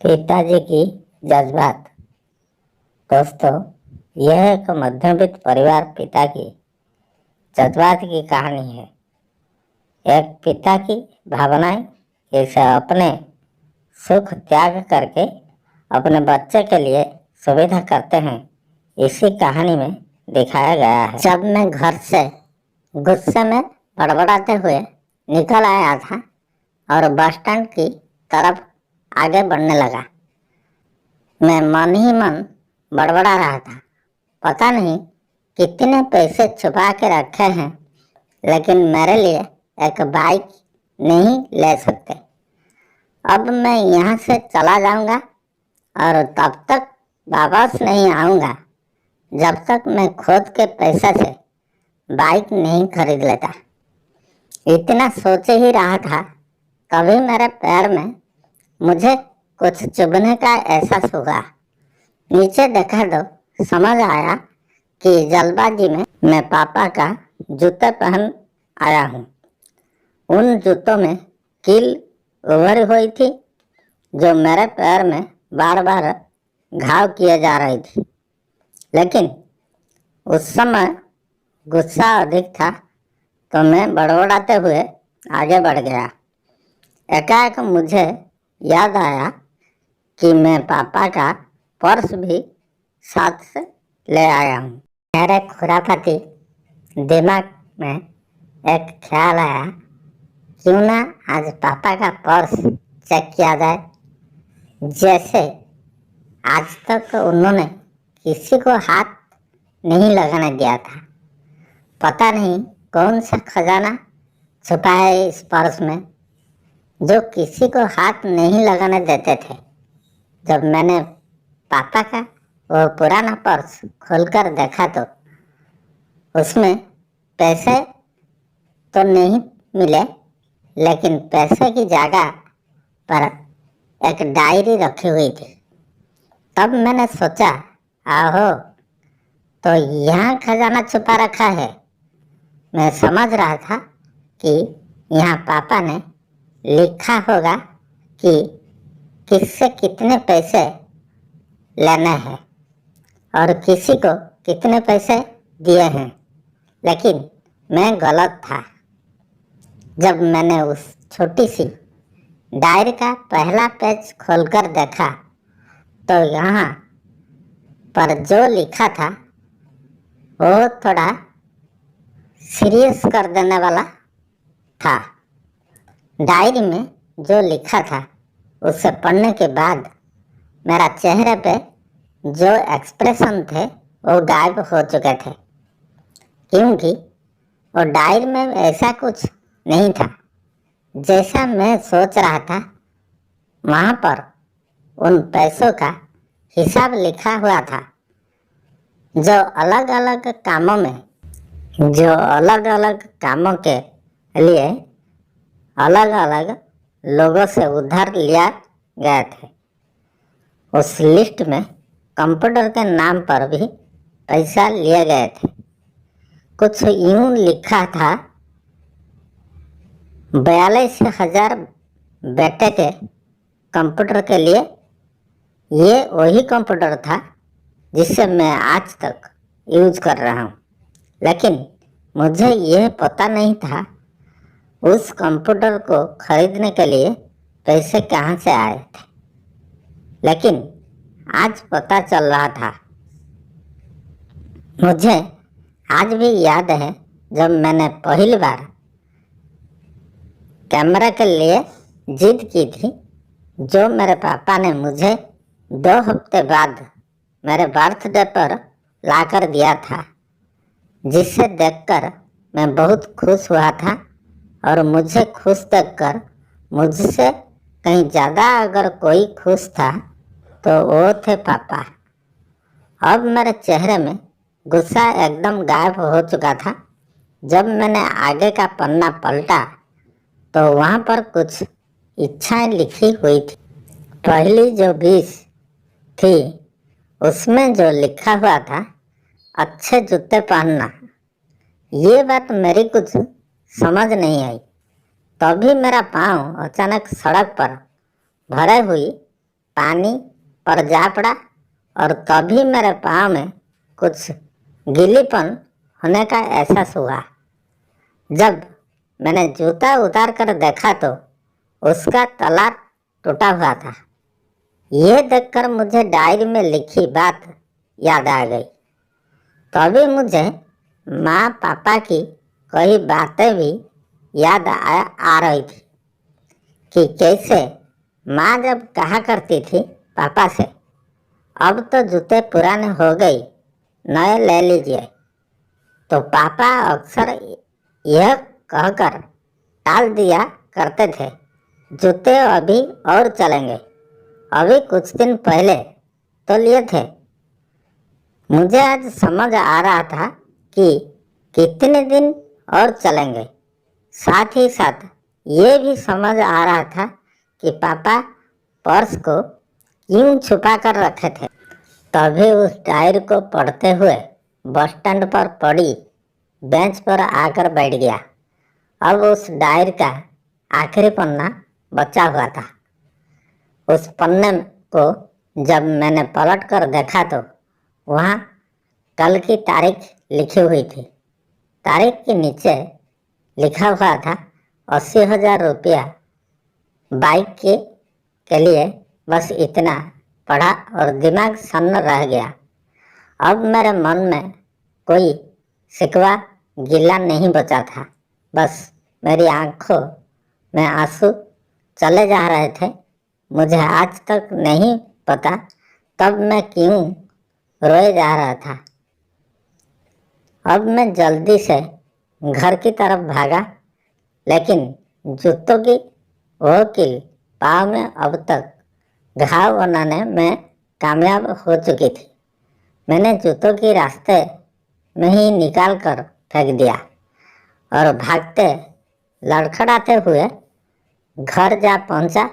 पिताजी की जज्बात। दोस्तों, यह एक मध्यवित्त परिवार पिता की जज्बात की कहानी है। एक पिता की भावनाएं इसे अपने सुख त्याग करके अपने बच्चे के लिए सुविधा करते हैं, इसी कहानी में दिखाया गया है। जब मैं घर से गुस्से में बड़बड़ाते हुए निकल आया था और बस स्टैंड की तरफ आगे बढ़ने लगा, मैं मन ही मन बड़बड़ा रहा था। पता नहीं कितने पैसे छुपा के रखे हैं, लेकिन मेरे लिए एक बाइक नहीं ले सकते। अब मैं यहाँ से चला जाऊँगा और तब तक वापस नहीं आऊँगा जब तक मैं खुद के पैसे से बाइक नहीं खरीद लेता। इतना सोच ही रहा था, तभी मेरे पैर में मुझे कुछ चुभने का एहसास हुआ। नीचे देखा तो समझ आया कि जल्दबाजी में मैं पापा का जूते पहन आया हूँ। उन जूतों में कील उभरी हुई थी, जो मेरे पैर में बार बार घाव किए जा रही थी। लेकिन उस समय गुस्सा अधिक था, तो मैं बड़बड़ाते हुए आगे बढ़ गया। एकाएक मुझे याद आया कि मैं पापा का पर्स भी साथ से ले आया हूँ। मेरे खुराफाती दिमाग में एक ख्याल आया, क्यों ना आज पापा का पर्स चेक किया जाए। जैसे आज तक उन्होंने किसी को हाथ नहीं लगाने दिया था। पता नहीं कौन सा खजाना छुपा है इस पर्स में, जो किसी को हाथ नहीं लगाने देते थे। जब मैंने पापा का वो पुराना पर्स खोलकर देखा तो उसमें पैसे तो नहीं मिले, लेकिन पैसे की जगह पर एक डायरी रखी हुई थी। तब मैंने सोचा, आहो, तो यहाँ खजाना छुपा रखा है। मैं समझ रहा था कि यहाँ पापा ने लिखा होगा कि किससे कितने पैसे लेना है और किसी को कितने पैसे दिए हैं। लेकिन मैं गलत था। जब मैंने उस छोटी सी डायरी का पहला पेज खोलकर देखा, तो यहाँ पर जो लिखा था वो थोड़ा सीरियस कर देने वाला था। डायरी में जो लिखा था उसे पढ़ने के बाद मेरा चेहरे पे जो एक्सप्रेशन थे वो गायब हो चुके थे, क्योंकि वो डायरी में ऐसा कुछ नहीं था जैसा मैं सोच रहा था। वहाँ पर उन पैसों का हिसाब लिखा हुआ था, जो अलग अलग कामों के लिए अलग अलग लोगों से उधार लिया गए थे। उस लिस्ट में कंप्यूटर के नाम पर भी पैसा लिए गए थे। कुछ यूं लिखा था, 42,000 बेटे के कंप्यूटर के लिए। ये वही कंप्यूटर था जिसे मैं आज तक यूज कर रहा हूँ, लेकिन मुझे यह पता नहीं था उस कंप्यूटर को खरीदने के लिए पैसे कहाँ से आए थे। लेकिन आज पता चल रहा था। मुझे आज भी याद है, जब मैंने पहली बार कैमरा के लिए जिद की थी, जो मेरे पापा ने मुझे 2 हफ्ते बाद मेरे बर्थडे पर लाकर दिया था, जिसे देखकर मैं बहुत खुश हुआ था। और मुझे खुश देखकर मुझसे कहीं ज़्यादा अगर कोई खुश था तो वो थे पापा। अब मेरे चेहरे में गुस्सा एकदम गायब हो चुका था। जब मैंने आगे का पन्ना पलटा तो वहाँ पर कुछ इच्छाएं लिखी हुई थी। पहली जो 20 थी उसमें जो लिखा हुआ था, अच्छे जूते पहनना। ये बात मेरी कुछ समझ नहीं आई। तभी मेरा पाँव अचानक सड़क पर भरे हुई पानी पर जा पड़ा और तभी मेरे पाँव में कुछ गीलीपन होने का एहसास हुआ। जब मैंने जूता उतार कर देखा तो उसका तला टूटा हुआ था। यह देखकर मुझे डायरी में लिखी बात याद आ गई। तभी मुझे माँ पापा की कई बातें भी याद आ रही थी कि कैसे माँ जब कहा करती थी पापा से, अब तो जूते पुराने हो गए, नए ले लीजिए, तो पापा अक्सर यह कहकर टाल दिया करते थे, जूते अभी और चलेंगे, अभी कुछ दिन पहले तो लिए थे। मुझे आज समझ आ रहा था कि कितने दिन और चलेंगे। साथ ही साथ ये भी समझ आ रहा था कि पापा पर्स को क्यों छुपा कर रखे थे। तभी उस डायरी को पढ़ते हुए बस स्टैंड पर पड़ी बेंच पर आकर बैठ गया। अब उस डायरी का आखिरी पन्ना बचा हुआ था। उस पन्ने को जब मैंने पलट कर देखा तो वहाँ कल की तारीख लिखी हुई थी। तारीख के नीचे लिखा हुआ था 80,000 रुपया बाइक के लिए। बस इतना पढ़ा और दिमाग सन्न रह गया। अब मेरे मन में कोई शिकवा गिला नहीं बचा था। बस मेरी आंखों में आंसू चले जा रहे थे। मुझे आज तक नहीं पता तब मैं क्यों रोए जा रहा था। अब मैं जल्दी से घर की तरफ भागा, लेकिन जूतों की वो कील पाँव में अब तक घाव बनाने में कामयाब हो चुकी थी। मैंने जूतों की रास्ते में ही निकाल कर फेंक दिया और भागते लड़खड़ाते हुए घर जा पहुंचा,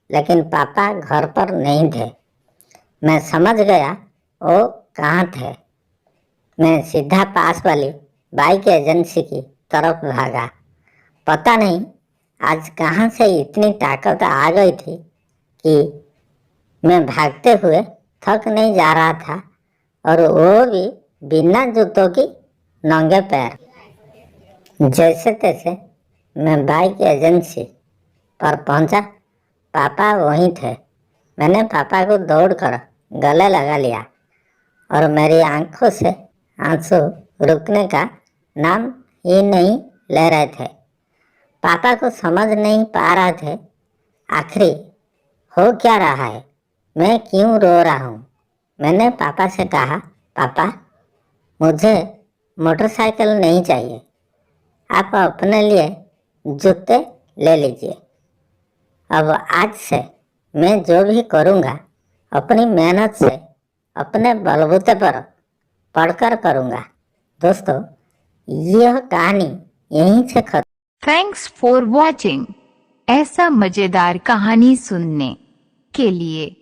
लेकिन पापा घर पर नहीं थे। मैं समझ गया वो कहाँ थे। मैं सीधा पास वाली बाइक एजेंसी की तरफ भागा। पता नहीं आज कहाँ से इतनी ताकत आ गई थी कि मैं भागते हुए थक नहीं जा रहा था, और वो भी बिना जूतों की नंगे पैर। जैसे तैसे मैं बाइक एजेंसी पर पहुंचा। पापा वहीं थे। मैंने पापा को दौड़कर गले लगा लिया और मेरी आंखों से आंसू रुकने का नाम ही नहीं ले रहे थे। पापा को समझ नहीं पा रहे थे आखिरी हो क्या रहा है, मैं क्यों रो रहा हूँ। मैंने पापा से कहा, पापा मुझे मोटरसाइकिल नहीं चाहिए, आप अपने लिए जूते ले लीजिए। अब आज से मैं जो भी करूँगा अपनी मेहनत से अपने बलबूते पर पढ़कर करूँगा। दोस्तों, यह कहानी यहीं से खत्म। Thanks for watching. ऐसा मजेदार कहानी सुनने के लिए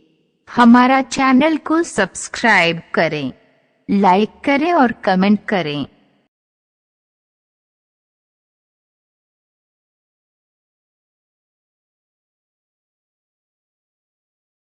हमारा चैनल को सब्सक्राइब करें, लाइक करें और कमेंट करें।